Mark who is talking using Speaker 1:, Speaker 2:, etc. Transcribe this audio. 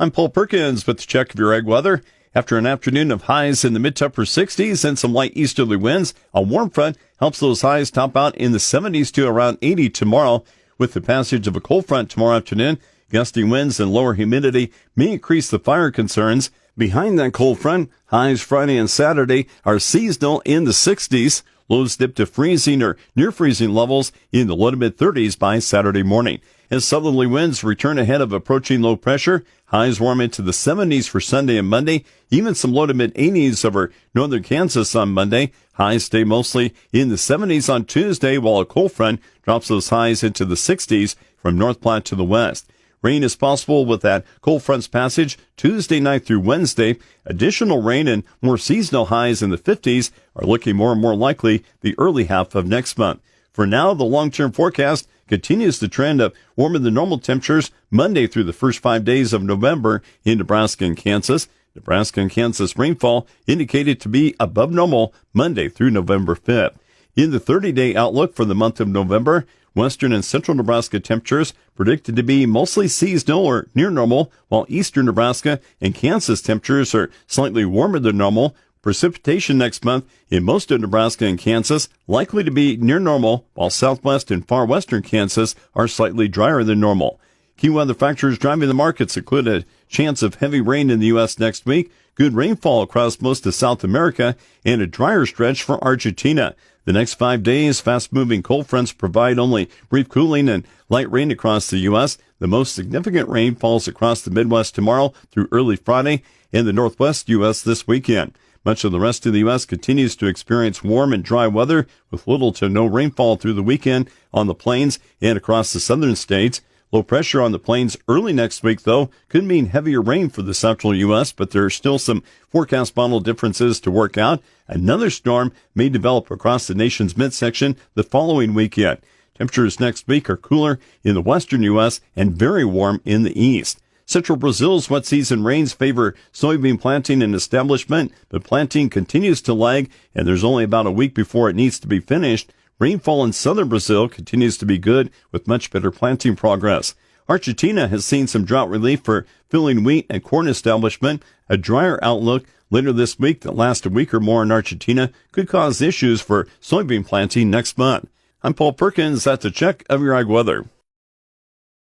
Speaker 1: I'm Paul Perkins with the check of your ag weather. After an afternoon of highs in the mid-to-upper 60s and some light easterly winds, a warm front helps those highs top out in the 70s to around 80 tomorrow. With the passage of a cold front tomorrow afternoon, gusty winds and lower humidity may increase the fire concerns. Behind that cold front, highs Friday and Saturday are seasonal in the 60s. Lows dip to freezing or near freezing levels in the low to mid-30s by Saturday morning. As southerly winds return ahead of approaching low pressure, highs warm into the 70s for Sunday and Monday, even some low to mid-80s over northern Kansas on Monday. Highs stay mostly in the 70s on Tuesday, while a cold front drops those highs into the 60s from North Platte to the west. Rain is possible with that cold front's passage Tuesday night through Wednesday. Additional rain and more seasonal highs in the 50s are looking more and more likely the early half of next month. For now, the long-term forecast continues the trend of warmer than normal temperatures Monday through the first 5 days of November in Nebraska and Kansas. Nebraska and Kansas rainfall indicated to be above normal Monday through November 5th. In the 30-day outlook for the month of November, western and central Nebraska temperatures predicted to be mostly seasonal or near normal, while eastern Nebraska and Kansas temperatures are slightly warmer than normal. Precipitation next month in most of Nebraska and Kansas likely to be near normal, while southwest and far western Kansas are slightly drier than normal. Key weather factors driving the markets include a chance of heavy rain in the U.S. next week, good rainfall across most of South America, and a drier stretch for Argentina. The next 5 days, fast-moving cold fronts provide only brief cooling and light rain across the U.S. The most significant rain falls across the Midwest tomorrow through early Friday and the Northwest U.S. this weekend. Much of the rest of the U.S. continues to experience warm and dry weather with little to no rainfall through the weekend on the plains and across the southern states. Low pressure on the plains early next week, though, could mean heavier rain for the central U.S., but there are still some forecast model differences to work out. Another storm may develop across the nation's midsection the following weekend. Temperatures next week are cooler in the western U.S. and very warm in the east. Central Brazil's wet season rains favor soybean planting and establishment, but planting continues to lag, and there's only about a week before it needs to be finished. Rainfall in southern Brazil continues to be good, with much better planting progress. Argentina has seen some drought relief for filling wheat and corn establishment. A drier outlook later this week that lasts a week or more in Argentina could cause issues for soybean planting next month. I'm Paul Perkins. That's a check of your ag weather.